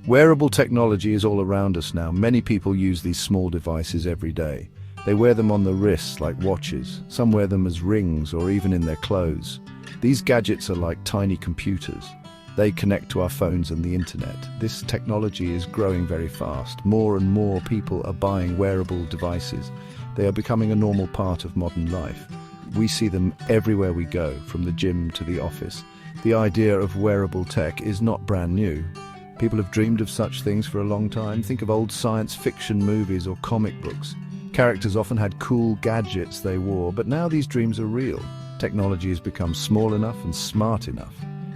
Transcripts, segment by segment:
Wearable technology is all around us now. Many people use these small devices every day. They wear them on the wrists like watches. Some wear them as rings or even in their clothes. These gadgets are like tiny computers. They connect to our phones and the internet. This technology is growing very fast. More and more people are buying wearable devices. They are becoming a normal part of modern life. We see them everywhere we go, from the gym to the office. The idea of wearable tech is not brand new. People have dreamed of such things for a long time. Think of old science fiction movies or comic books. Characters often had cool gadgets they wore, but now these dreams are real. Technology has become small enough and smart enough.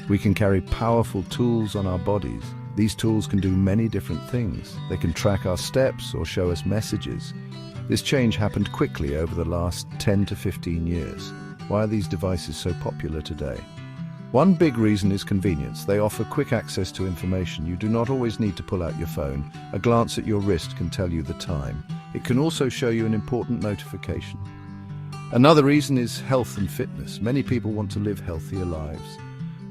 We can carry powerful tools on our bodies. These tools can do many different things. They can track our steps or show us messages. This change happened quickly over the last 10 to 15 years. Why are these devices so popular today? One big reason is convenience. They offer quick access to information. You do not always need to pull out your phone. A glance at your wrist can tell you the time. It can also show you an important notification. Another reason is health and fitness. Many people want to live healthier lives.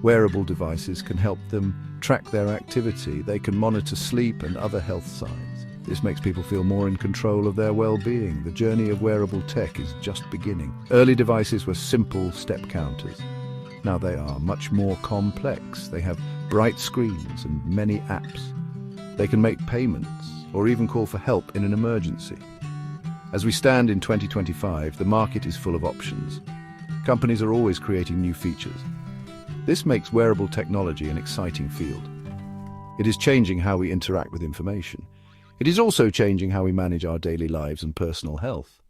Wearable devices can help them track their activity. They can monitor sleep and other health signs. This makes people feel more in control of their well-being. The journey of wearable tech is just beginning. Early devices were simple step counters. Now they are much more complex. They have bright screens and many apps. They can make payments or even call for help in an emergency. As we stand in 2025, the market is full of options. Companies are always creating new features. This makes wearable technology an exciting field. It is changing how we interact with information. It is also changing how we manage our daily lives and personal health.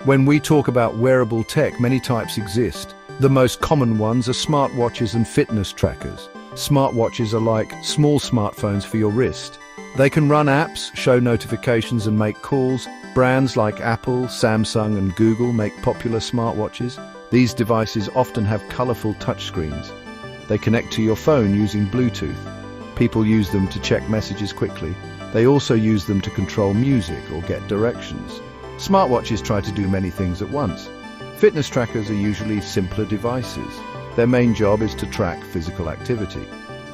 When we talk about wearable tech, many types exist. The most common ones are smartwatches and fitness trackers. Smartwatches are like small smartphones for your wrist. They can run apps, show notifications and make calls. Brands like Apple, Samsung and Google make popular smartwatches. These devices often have colorful touchscreens. They connect to your phone using Bluetooth. People use them to check messages quickly. They also use them to control music or get directions. Smartwatches try to do many things at once. Fitness trackers are usually simpler devices. Their main job is to track physical activity.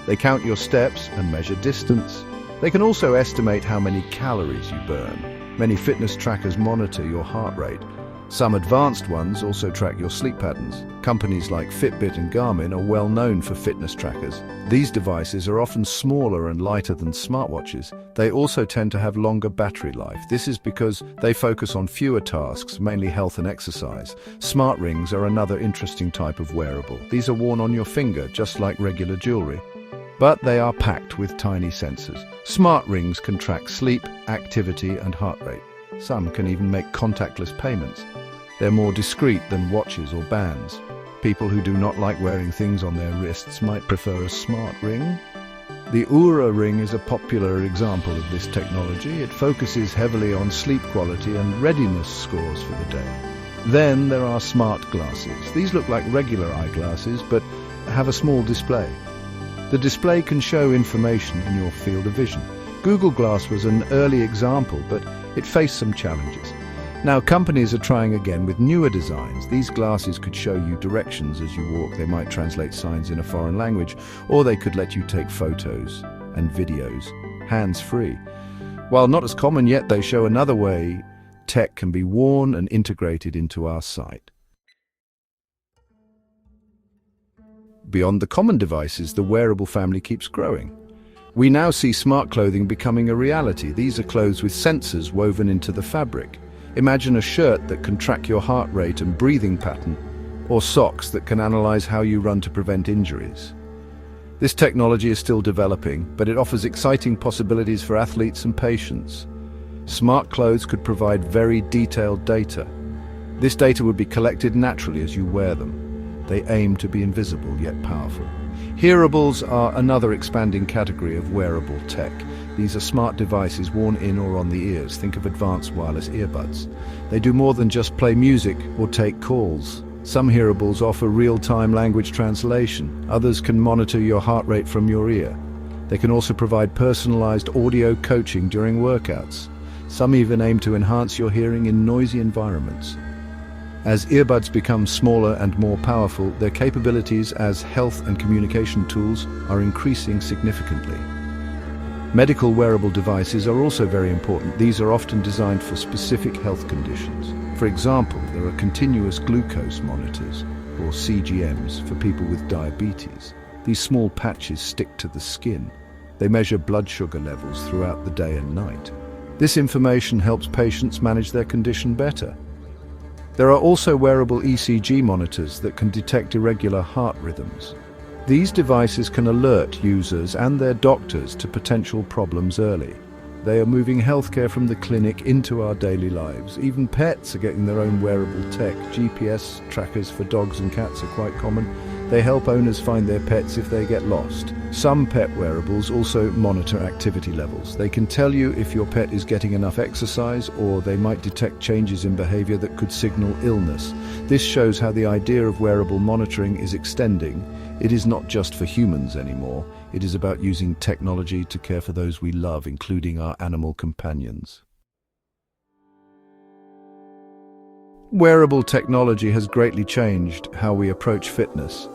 They count your steps and measure distance. They can also estimate how many calories you burn. Many fitness trackers monitor your heart rate. Some advanced ones also track your sleep patterns. Companies like Fitbit and Garmin are well known for fitness trackers. These devices are often smaller and lighter than smartwatches. They also tend to have longer battery life. This is because they focus on fewer tasks, mainly health and exercise. Smart rings are another interesting type of wearable. These are worn on your finger, just like regular jewelry. But they are packed with tiny sensors. Smart rings can track sleep, activity, and heart rate. Some can even make contactless payments. They're more discreet than watches or bands. People who do not like wearing things on their wrists might prefer a smart ring. The Oura ring is a popular example of this technology. It focuses heavily on sleep quality and readiness scores for the day. Then there are smart glasses. These look like regular eyeglasses, but have a small display. The display can show information in your field of vision. Google Glass was an early example, but it faced some challenges. Now companies are trying again with newer designs. These glasses could show you directions as you walk. They might translate signs in a foreign language, or they could let you take photos and videos, hands-free. While not as common yet, they show another way tech can be worn and integrated into our sight. Beyond the common devices, the wearable family keeps growing. We now see smart clothing becoming a reality. These are clothes with sensors woven into the fabric. Imagine a shirt that can track your heart rate and breathing pattern, or socks that can analyze how you run to prevent injuries. This technology is still developing, but it offers exciting possibilities for athletes and patients. Smart clothes could provide very detailed data. This data would be collected naturally as you wear them. They aim to be invisible yet powerful. Hearables are another expanding category of wearable tech. These are smart devices worn in or on the ears. Think of advanced wireless earbuds. They do more than just play music or take calls. Some hearables offer real-time language translation. Others can monitor your heart rate from your ear. They can also provide personalized audio coaching during workouts. Some even aim to enhance your hearing in noisy environments. As earbuds become smaller and more powerful, their capabilities as health and communication tools are increasing significantly. Medical wearable devices are also very important. These are often designed for specific health conditions. For example, there are continuous glucose monitors, or CGMs, for people with diabetes. These small patches stick to the skin. They measure blood sugar levels throughout the day and night. This information helps patients manage their condition better. There are also wearable ECG monitors that can detect irregular heart rhythms. These devices can alert users and their doctors to potential problems early. They are moving healthcare from the clinic into our daily lives. Even pets are getting their own wearable tech. GPS trackers for dogs and cats are quite common. They help owners find their pets if they get lost. Some pet wearables also monitor activity levels. They can tell you if your pet is getting enough exercise, or they might detect changes in behavior that could signal illness. This shows how the idea of wearable monitoring is extending. It is not just for humans anymore. It is about using technology to care for those we love, including our animal companions. Wearable technology has greatly changed how we approach fitness.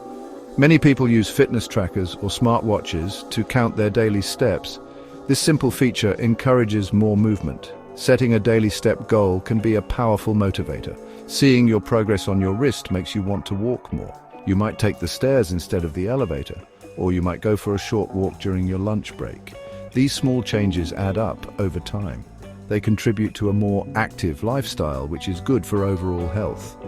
Many people use fitness trackers or smartwatches to count their daily steps. This simple feature encourages more movement. Setting a daily step goal can be a powerful motivator. Seeing your progress on your wrist makes you want to walk more. You might take the stairs instead of the elevator, or you might go for a short walk during your lunch break. These small changes add up over time. They contribute to a more active lifestyle, which is good for overall health.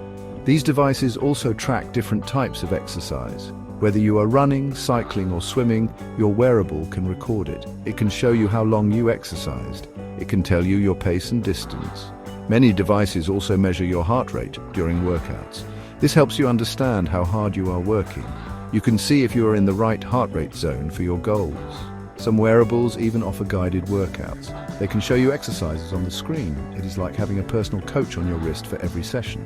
These devices also track different types of exercise. Whether you are running, cycling, or swimming, your wearable can record it. It can show you how long you exercised. It can tell you your pace and distance. Many devices also measure your heart rate during workouts. This helps you understand how hard you are working. You can see if you are in the right heart rate zone for your goals. Some wearables even offer guided workouts. They can show you exercises on the screen. It is like having a personal coach on your wrist for every session.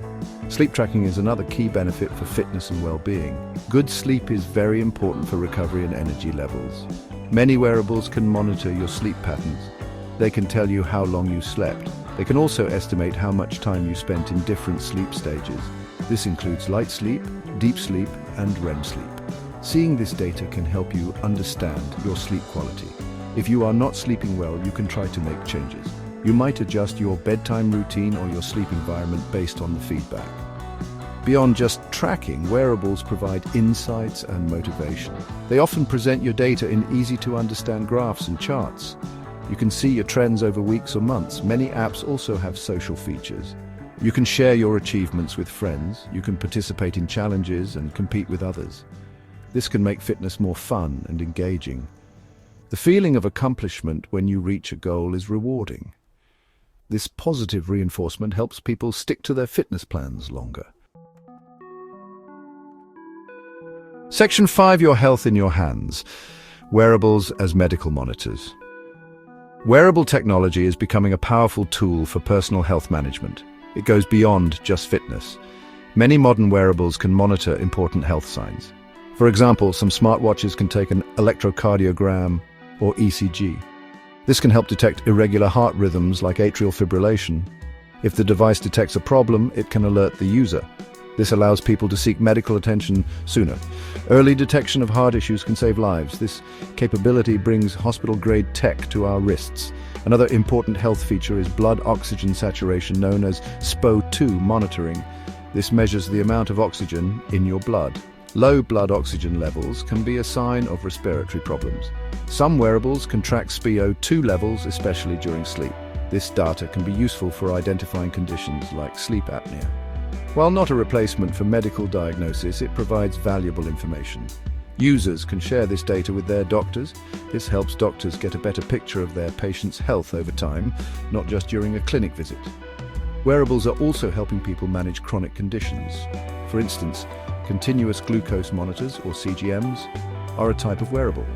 Sleep tracking is another key benefit for fitness and well-being. Good sleep is very important for recovery and energy levels. Many wearables can monitor your sleep patterns. They can tell you how long you slept. They can also estimate how much time you spent in different sleep stages. This includes light sleep, deep sleep, and REM sleep. Seeing this data can help you understand your sleep quality. If you are not sleeping well, you can try to make changes. You might adjust your bedtime routine or your sleep environment based on the feedback. Beyond just tracking, wearables provide insights and motivation. They often present your data in easy-to-understand graphs and charts. You can see your trends over weeks or months. Many apps also have social features. You can share your achievements with friends. You can participate in challenges and compete with others. This can make fitness more fun and engaging. The feeling of accomplishment when you reach a goal is rewarding. This positive reinforcement helps people stick to their fitness plans longer. Section 5. Your health in your hands. Wearables as medical monitors. Wearable technology is becoming a powerful tool for personal health management. It goes beyond just fitness. Many modern wearables can monitor important health signs. For example, some smartwatches can take an electrocardiogram or ECG. This can help detect irregular heart rhythms like atrial fibrillation. If the device detects a problem, it can alert the user. This allows people to seek medical attention sooner. Early detection of heart issues can save lives. This capability brings hospital-grade tech to our wrists. Another important health feature is blood oxygen saturation, known as SPO2 monitoring. This measures the amount of oxygen in your blood. Low blood oxygen levels can be a sign of respiratory problems. Some wearables can track SpO2 levels, especially during sleep. This data can be useful for identifying conditions like sleep apnea. While not a replacement for medical diagnosis, it provides valuable information. Users can share this data with their doctors. This helps doctors get a better picture of their patient's health over time, not just during a clinic visit. Wearables are also helping people manage chronic conditions. For instance, continuous glucose monitors, or CGMs, are a type of wearable.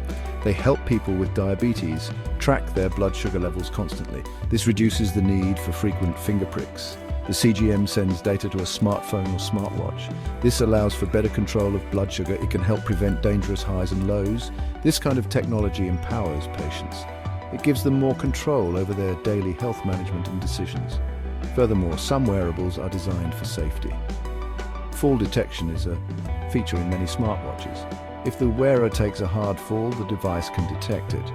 They help people with diabetes track their blood sugar levels constantly. This reduces the need for frequent finger pricks. The CGM sends data to a smartphone or smartwatch. This allows for better control of blood sugar. It can help prevent dangerous highs and lows. This kind of technology empowers patients. It gives them more control over their daily health management and decisions. Furthermore, some wearables are designed for safety. Fall detection is a feature in many smartwatches. If the wearer takes a hard fall, the device can detect it.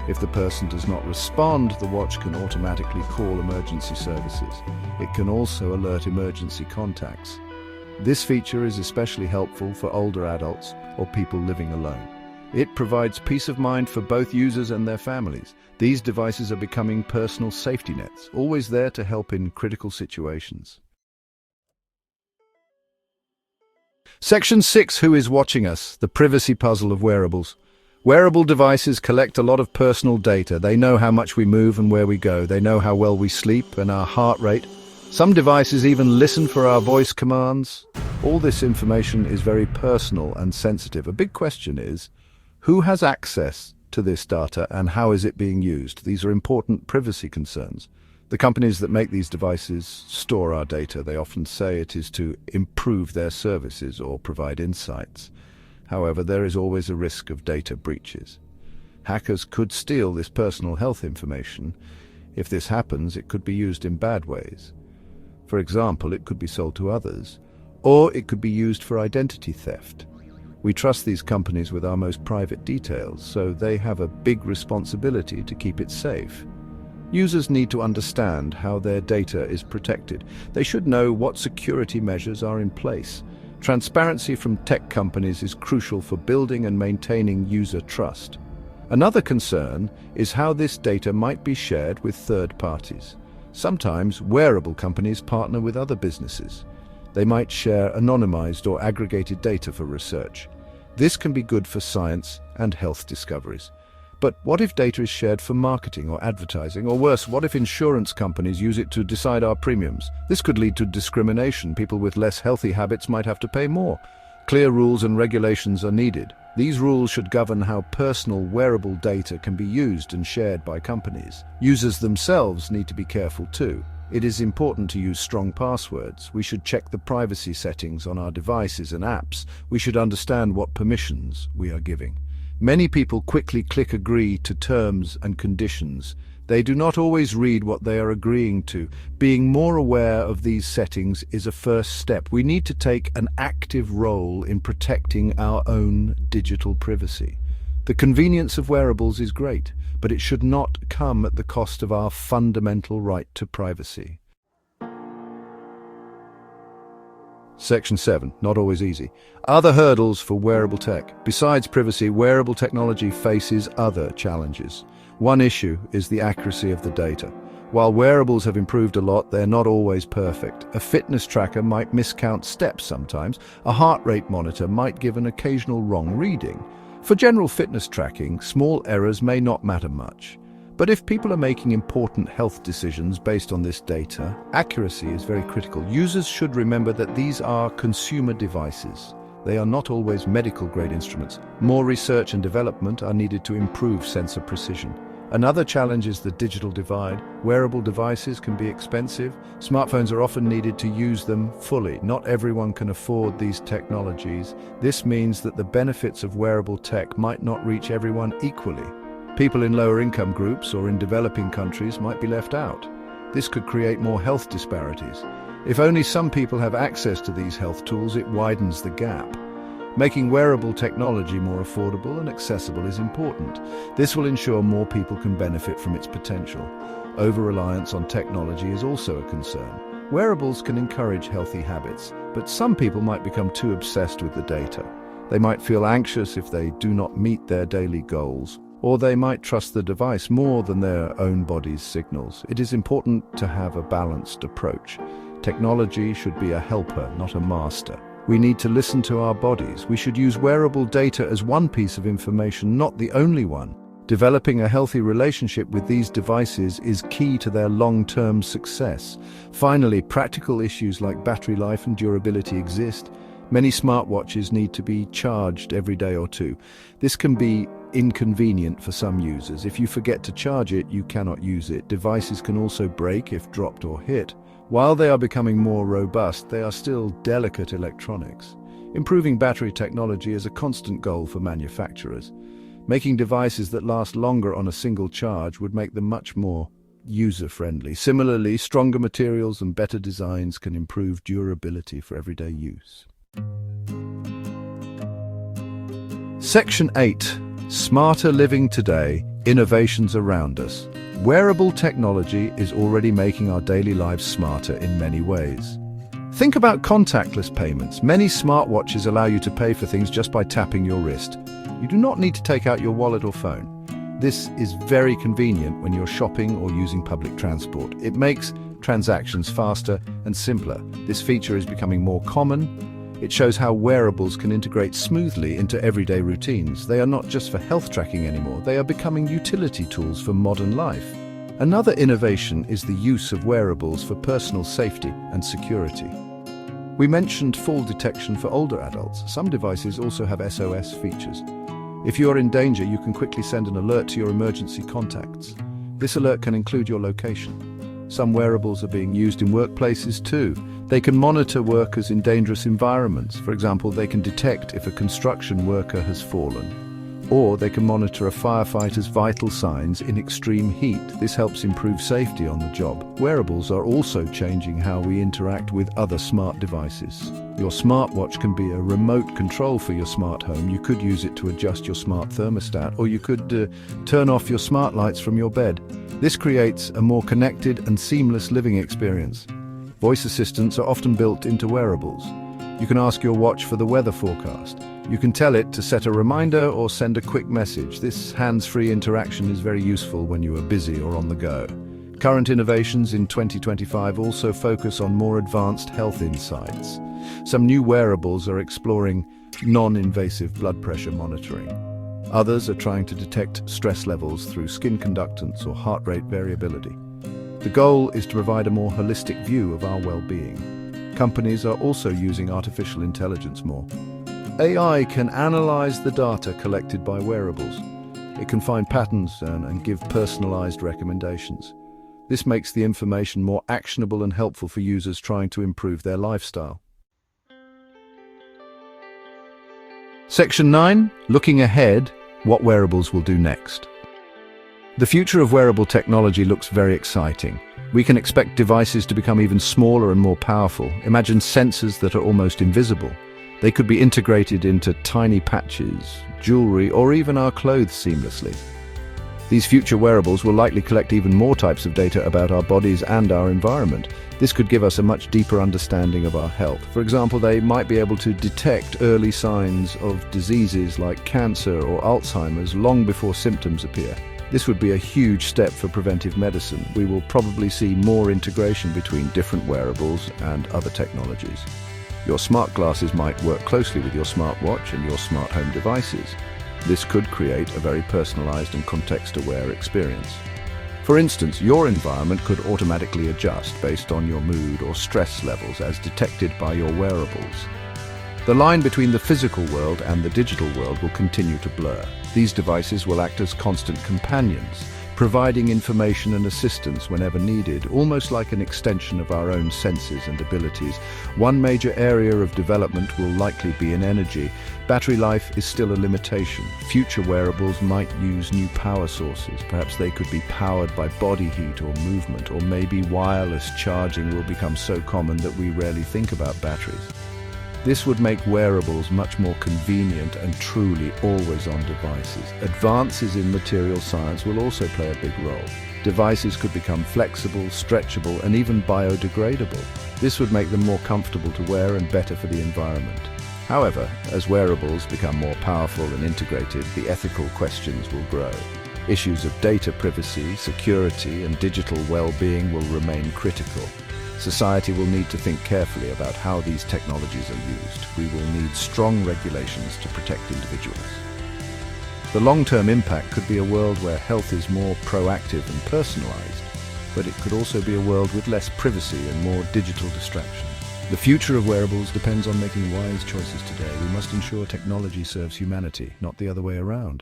If the person does not respond, the watch can automatically call emergency services. It can also alert emergency contacts. This feature is especially helpful for older adults or people living alone. It provides peace of mind for both users and their families. These devices are becoming personal safety nets, always there to help in critical situations. Section 6. Who is watching us? The privacy puzzle of wearables. Wearable devices collect a lot of personal data. They know how much we move and where we go. They know how well we sleep and our heart rate. Some devices even listen for our voice commands. All this information is very personal and sensitive. A big question is, who has access to this data and how is it being used? These are important privacy concerns. The companies that make these devices store our data. They often say it is to improve their services or provide insights. However, there is always a risk of data breaches. Hackers could steal this personal health information. If this happens, it could be used in bad ways. For example, it could be sold to others, or it could be used for identity theft. We trust these companies with our most private details, so they have a big responsibility to keep it safe. Users need to understand how their data is protected. They should know what security measures are in place. Transparency from tech companies is crucial for building and maintaining user trust. Another concern is how this data might be shared with third parties. Sometimes wearable companies partner with other businesses. They might share anonymized or aggregated data for research. This can be good for science and health discoveries. But what if data is shared for marketing or advertising? Or worse, what if insurance companies use it to decide our premiums? This could lead to discrimination. People with less healthy habits might have to pay more. Clear rules and regulations are needed. These rules should govern how personal wearable data can be used and shared by companies. Users themselves need to be careful too. It is important to use strong passwords. We should check the privacy settings on our devices and apps. We should understand what permissions we are giving. Many people quickly click agree to terms and conditions. They do not always read what they are agreeing to. Being more aware of these settings is a first step. We need to take an active role in protecting our own digital privacy. The convenience of wearables is great, but it should not come at the cost of our fundamental right to privacy. Section 7. Not always easy. Other hurdles for wearable tech. Besides privacy, wearable technology faces other challenges. One issue is the accuracy of the data. While wearables have improved a lot, they're not always perfect. A fitness tracker might miscount steps sometimes. A heart rate monitor might give an occasional wrong reading. For general fitness tracking, small errors may not matter much. But if people are making important health decisions based on this data, accuracy is very critical. Users should remember that these are consumer devices. They are not always medical-grade instruments. More research and development are needed to improve sensor precision. Another challenge is the digital divide. Wearable devices can be expensive. Smartphones are often needed to use them fully. Not everyone can afford these technologies. This means that the benefits of wearable tech might not reach everyone equally. People in lower income groups or in developing countries might be left out. This could create more health disparities. If only some people have access to these health tools, it widens the gap. Making wearable technology more affordable and accessible is important. This will ensure more people can benefit from its potential. Over-reliance on technology is also a concern. Wearables can encourage healthy habits, but some people might become too obsessed with the data. They might feel anxious if they do not meet their daily goals, or they might trust the device more than their own body's signals. It is important to have a balanced approach. Technology should be a helper, not a master. We need to listen to our bodies. We should use wearable data as one piece of information, not the only one. Developing a healthy relationship with these devices is key to their long-term success. Finally, practical issues like battery life and durability exist. Many smartwatches need to be charged every day or two. This can be inconvenient for some users. If you forget to charge it, you cannot use it. Devices can also break if dropped or hit. While they are becoming more robust, they are still delicate electronics. Improving battery technology is a constant goal for manufacturers. Making devices that last longer on a single charge would make them much more user-friendly. Similarly, stronger materials and better designs can improve durability for everyday use. Section 8. Smarter living today, innovations around us. Wearable technology is already making our daily lives smarter in many ways. Think about contactless payments. Many smartwatches allow you to pay for things just by tapping your wrist. You do not need to take out your wallet or phone. This is very convenient when you're shopping or using public transport. It makes transactions faster and simpler. This feature is becoming more common. It shows how wearables can integrate smoothly into everyday routines. They are not just for health tracking anymore, they are becoming utility tools for modern life. Another innovation is the use of wearables for personal safety and security. We mentioned fall detection for older adults. Some devices also have SOS features. If you are in danger, you can quickly send an alert to your emergency contacts. This alert can include your location. Some wearables are being used in workplaces too. They can monitor workers in dangerous environments. For example, they can detect if a construction worker has fallen. Or they can monitor a firefighter's vital signs in extreme heat. This helps improve safety on the job. Wearables are also changing how we interact with other smart devices. Your smartwatch can be a remote control for your smart home. You could use it to adjust your smart thermostat, or you could turn off your smart lights from your bed. This creates a more connected and seamless living experience. Voice assistants are often built into wearables. You can ask your watch for the weather forecast. You can tell it to set a reminder or send a quick message. This hands-free interaction is very useful when you are busy or on the go. Current innovations in 2025 also focus on more advanced health insights. Some new wearables are exploring non-invasive blood pressure monitoring. Others are trying to detect stress levels through skin conductance or heart rate variability. The goal is to provide a more holistic view of our well-being. Companies are also using artificial intelligence more. AI can analyze the data collected by wearables. It can find patterns and give personalized recommendations. This makes the information more actionable and helpful for users trying to improve their lifestyle. Section 9. Looking ahead, what wearables will do next. The future of wearable technology looks very exciting. We can expect devices to become even smaller and more powerful. Imagine sensors that are almost invisible. They could be integrated into tiny patches, jewelry, or even our clothes seamlessly. These future wearables will likely collect even more types of data about our bodies and our environment. This could give us a much deeper understanding of our health. For example, they might be able to detect early signs of diseases like cancer or Alzheimer's long before symptoms appear. This would be a huge step for preventive medicine. We will probably see more integration between different wearables and other technologies. Your smart glasses might work closely with your smartwatch and your smart home devices. This could create a very personalized and context-aware experience. For instance, your environment could automatically adjust based on your mood or stress levels as detected by your wearables. The line between the physical world and the digital world will continue to blur. These devices will act as constant companions, providing information and assistance whenever needed, almost like an extension of our own senses and abilities. One major area of development will likely be in energy. Battery life is still a limitation. Future wearables might use new power sources. Perhaps they could be powered by body heat or movement, or maybe wireless charging will become so common that we rarely think about batteries. This would make wearables much more convenient and truly always-on devices. Advances in material science will also play a big role. Devices could become flexible, stretchable, and even biodegradable. This would make them more comfortable to wear and better for the environment. However, as wearables become more powerful and integrated, the ethical questions will grow. Issues of data privacy, security, and digital well-being will remain critical. Society will need to think carefully about how these technologies are used. We will need strong regulations to protect individuals. The long-term impact could be a world where health is more proactive and personalized, but it could also be a world with less privacy and more digital distraction. The future of wearables depends on making wise choices today. We must ensure technology serves humanity, not the other way around.